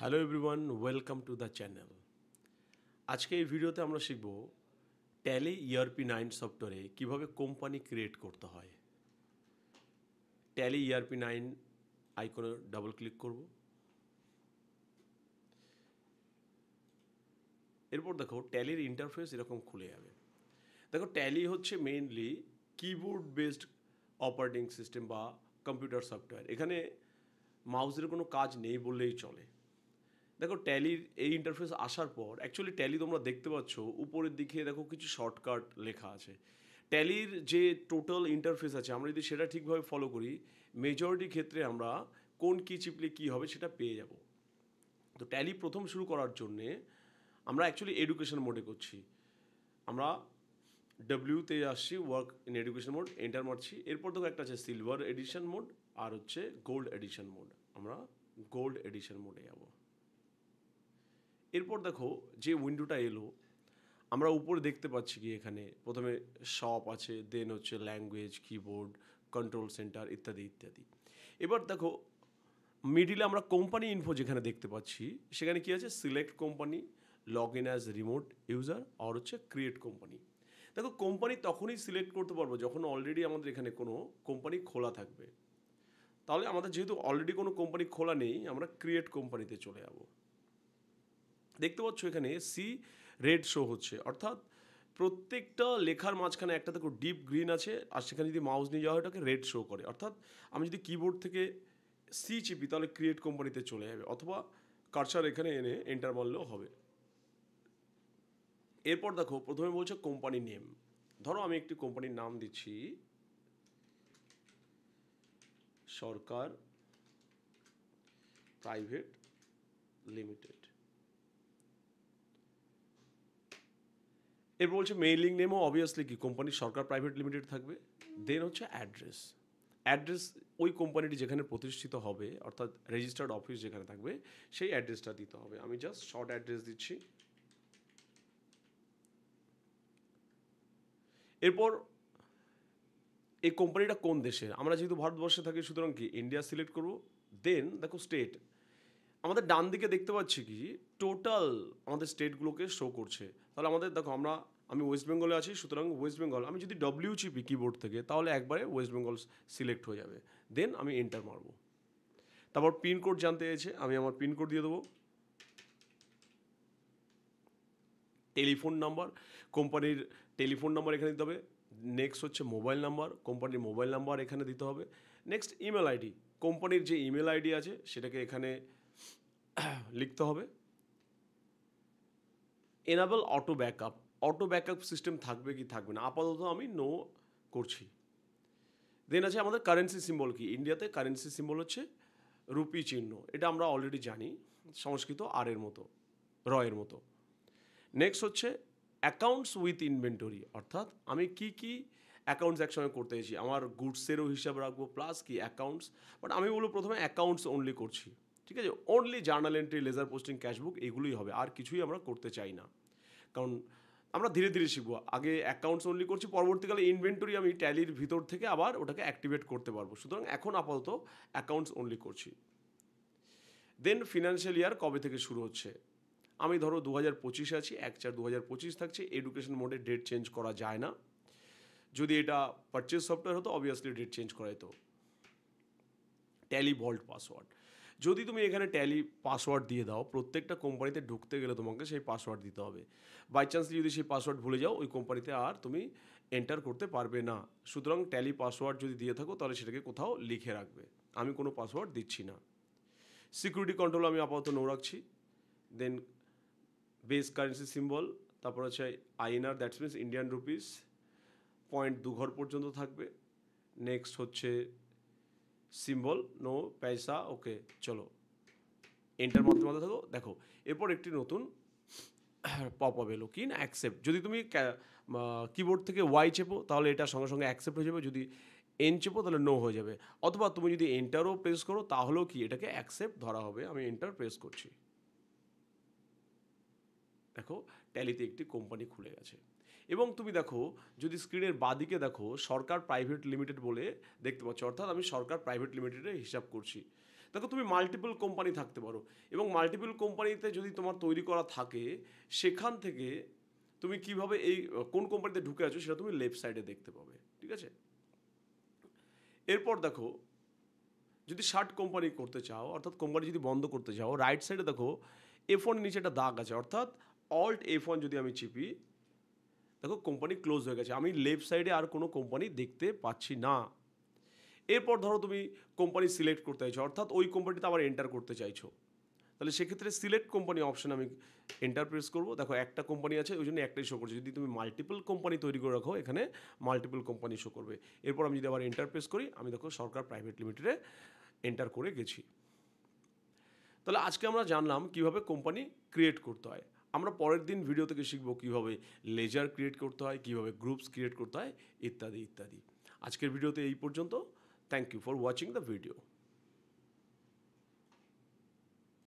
Hello everyone, welcome to the channel. আজকে এই ভিডিওতে আমরা শিখব ট্যালি ERP9 সফটওয়্যারে কিভাবে কোম্পানি ক্রিয়েট করতে হয়। ট্যালি ERP9 আইকনে ডাবল ক্লিক করব। এরপর দেখো ট্যালির ইন্টারফেস এরকম খুলে যাবে। দেখো ট্যালি হচ্ছে mainly keyboard based operating system বা কম্পিউটার সফটওয়্যার। এখানে মাউসের কোনো কাজ নেই বললেই চলে। দেখো ট্যালির এই ইন্টারফেস আসার পর অ্যাকচুয়ালি ট্যালি তোমরা দেখতে পাচ্ছ উপরের দিকে দেখো কিছু শর্টকাট লেখা আছে। ট্যালির যে টোটাল ইন্টারফেস আছে আমরা যদি সেটা ঠিকভাবে ফলো করি মেজরিটি ক্ষেত্রে আমরা কোন কী চিপলে কী হবে সেটা পেয়ে যাব। তো ট্যালি প্রথম শুরু করার জন্যে আমরা অ্যাকচুয়ালি এডুকেশন মোডে করছি। আমরা ডব্লিউতে আসছি, work in education mode, enter মারছি। এরপর দেখো একটা আছে সিলভার এডিশন মোড আর হচ্ছে গোল্ড এডিশন মোড। আমরা গোল্ড এডিশন মোডে যাব। এরপর দেখো যে উইন্ডোটা এলো আমরা উপরে দেখতে পাচ্ছি কি এখানে প্রথমে শপ আছে, দেন হচ্ছে ল্যাঙ্গুয়েজ, কিবোর্ড, কন্ট্রোল সেন্টার ইত্যাদি ইত্যাদি। এবার দেখো মিডিলে আমরা কোম্পানি ইনফো যেখানে দেখতে পাচ্ছি সেখানে কি আছে, select company, log in as remote user আর হচ্ছে ক্রিয়েট কোম্পানি। দেখো কোম্পানি তখনই সিলেক্ট করতে পারবো যখন অলরেডি আমাদের এখানে কোনো কোম্পানি খোলা থাকবে। তাহলে আমাদের যেহেতু অলরেডি কোনো কোম্পানি খোলা নেই আমরা ক্রিয়েট কোম্পানিতে চলে যাবো। দেখতে পাচ্ছ এখানে সি রেড শো হচ্ছে, অর্থাৎ প্রত্যেকটা লেখার মাঝখানে একটা দেখো ডিপ গ্রিন আছে আর সেখানে যদি মাউস নিয়ে যাওয়া হয় ওটাকে রেড শো করে। অর্থাৎ আমি যদি কিবোর্ড থেকে সি চিপি তাহলে ক্রিয়েট কোম্পানিতে চলে যাবে, অথবা কার্সার এখানে এনে এন্টার মারলেও হবে। এরপর দেখো প্রথমে বলছে কোম্পানি নেম। ধরো আমি একটি কোম্পানির নাম দিচ্ছি সরকার প্রাইভেট লিমিটেড। এর বলছে মেইলিং নেমও অবভিয়াসলি কি কোম্পানি সরকার প্রাইভেট লিমিটেড থাকবে। দেন হচ্ছে অ্যাড্রেস। অ্যাড্রেস ওই কোম্পানিটি যেখানে প্রতিষ্ঠিত হবে অর্থাৎ রেজিস্টার্ড অফিস যেখানে থাকবে সেই অ্যাড্রেসটা দিতে হবে। আমি জাস্ট শর্ট অ্যাড্রেস দিচ্ছি। এরপর এই কোম্পানিটা কোন দেশের, আমরা যেহেতু ভারতবর্ষে থাকি সুতরাং কি ইন্ডিয়া সিলেক্ট করব। দেন দেখো স্টেট, আমাদের ডান দিকে দেখতে পাচ্ছি কি টোটাল আমাদের স্টেটগুলোকে শো করছে। তাহলে আমাদের দেখো আমি ওয়েস্ট বেঙ্গলে আছি সুতরাং ওয়েস্ট বেঙ্গল। আমি যদি ডব্লিউ চিপি কিবোর্ড থেকে তাহলে একবারে ওয়েস্ট বেঙ্গল সিলেক্ট হয়ে যাবে। দেন আমি এন্টার মারব। তারপর পিনকোড জানতে চাইছে, আমি আমার পিনকোড দিয়ে দেবো। টেলিফোন নাম্বার, কোম্পানির টেলিফোন নাম্বার এখানে দিতে হবে। নেক্সট হচ্ছে মোবাইল নাম্বার, কোম্পানির মোবাইল নাম্বার এখানে দিতে হবে। নেক্সট ইমেল আইডি, কোম্পানির যে ইমেল আইডি আছে সেটাকে এখানে লিখতে হবে। Enable auto backup, auto backup system থাকবে কি থাকবে না, আপাতত আমি নো করছি। দেন আছে আমাদের কারেন্সি সিম্বল কি, ইন্ডিয়াতে কারেন্সি সিম্বল হচ্ছে রুপি চিহ্ন, এটা আমরা অলরেডি জানি, সংস্কৃত আর এর মতো, র এর মতো। নেক্সট হচ্ছে অ্যাকাউন্টস উইথ ইনভেন্টরি, অর্থাৎ আমি কি কি অ্যাকাউন্টস একসঙ্গে করতে চাইছি, আমার গুডসেরও হিসাব রাখবো প্লাস কি অ্যাকাউন্টস। বাট আমি বলবো প্রথমে অ্যাকাউন্টস অনলি করছি, ঠিক আছে। Only journal entry, ledger posting, cashbook এগুলোই হবে, আর কিছুই আমরা করতে চাই না, কারণ আমরা ধীরে ধীরে শিখবো। আগে অ্যাকাউন্টস অনলি করছি, পরবর্তীকালে ইনভেন্টরি আমি ট্যালির ভিতর থেকে আবার ওটাকে অ্যাক্টিভেট করতে পারবো, সুতরাং এখন আপাতত অ্যাকাউন্টস অনলি করছি। দেন ফিনান্সিয়াল ইয়ার কবে থেকে শুরু হচ্ছে, আমি ধরো 2025-এ আছি, 1/4/2025 থাকছে। এডুকেশন মোডে ডেট চেঞ্জ করা যায় না। যদি এটা পারচেজ সফটওয়্যার হতো অবভিয়াসলি ডেট চেঞ্জ করা যেত। ট্যালি ভল্ট পাসওয়ার্ড, যদি তুমি এখানে ট্যালি পাসওয়ার্ড দিয়ে দাও প্রত্যেকটা কোম্পানিতে ঢুকতে গেলে তোমাকে সেই পাসওয়ার্ড দিতে হবে। বাই চান্স যদি সেই পাসওয়ার্ড ভুলে যাও ওই কোম্পানিতে আর তুমি এন্টার করতে পারবে না। সুতরাং ট্যালি পাসওয়ার্ড যদি দিয়ে থাকো তাহলে সেটাকে কোথাও লিখে রাখবে। আমি কোনো পাসওয়ার্ড দিচ্ছি না। সিকিউরিটি কন্ট্রোল আমি আপাতত নো রাখছি। দেন বেস কারেন্সি সিম্বল, তারপর হচ্ছে INR, that's means Indian rupees, 0.2 ঘর পর্যন্ত থাকবে। নেক্সট হচ্ছে সিম্বল নো পয়সা, ওকে চলো এন্টার মারতে মারতে থাকো। দেখো এরপর একটি নতুন পপ আপ এলো কি না অ্যাকসেপ্ট। যদি তুমি কিবোর্ড থেকে ওয়াই চেপো তাহলে এটা সঙ্গে সঙ্গে অ্যাকসেপ্ট হয়ে যাবে, যদি এন চেপো তাহলে নো হয়ে যাবে, অথবা তুমি যদি এন্টারও প্রেস করো তাহলেও কি এটাকে অ্যাকসেপ্ট ধরা হবে। আমি এন্টার প্রেস করছি। দেখো ট্যালিতে একটি কোম্পানি খুলে গেছে। এবং তুমি দেখো যদি স্ক্রিনের বাদিকে দেখো সরকার প্রাইভেট লিমিটেড বলে দেখতে পাচ্ছ, অর্থাৎ আমি সরকার প্রাইভেট লিমিটেডের হিসাব করছি। দেখো তুমি মাল্টিপল কোম্পানি থাকতে পারো, এবং মাল্টিপল কোম্পানিতে যদি তোমার তৈরি করা থাকে, সেখান থেকে তুমি কিভাবে এই কোন কোম্পানিতে ঢুকে আছো সেটা তুমি লেফট সাইডে দেখতে পাবে, ঠিক আছে। এরপর দেখো, যদি শার্ট কোম্পানি করতে চাও, অর্থাৎ কোম্পানি যদি বন্ধ করতে চাও, রাইট সাইডে দেখো F1 নিচে একটা দাগ আছে, অর্থাৎ অল্ট F1 যদি আমি চিপি, দেখো কোম্পানি ক্লোজ হয়ে গেছে, আমি লেফট সাইডে আর কোনো কোম্পানি দেখতে পাচ্ছি না। এরপর ধরো তুমি কোম্পানি সিলেক্ট করতে চাইছো, অর্থাৎ ওই কোম্পানিতে আবার এন্টার করতে চাইছো, তাহলে সেক্ষেত্রে সিলেক্ট কোম্পানি অপশন আমি এন্টার প্রেস করবো। দেখো একটা কোম্পানি আছে, ওই জন্য একটাই শো করছে। যদি তুমি মাল্টিপল কোম্পানি তৈরি করে রাখো, এখানে মাল্টিপল কোম্পানি শো করবে। এরপর আমি যদি আবার এন্টার প্রেস করি, আমি দেখো সরকার প্রাইভেট লিমিটেডে এন্টার করে গেছি। তাহলে আজকে আমরা জানলাম কিভাবে কোম্পানি ক্রিয়েট করতে হয়। আমরা পরের দিন ভিডিও থেকে শিখবো কীভাবে লেজার ক্রিয়েট করতে হয়, কীভাবে গ্রুপস ক্রিয়েট করতে হয়, ইত্যাদি ইত্যাদি। আজকের ভিডিওতে এই পর্যন্ত। Thank you for watching the video.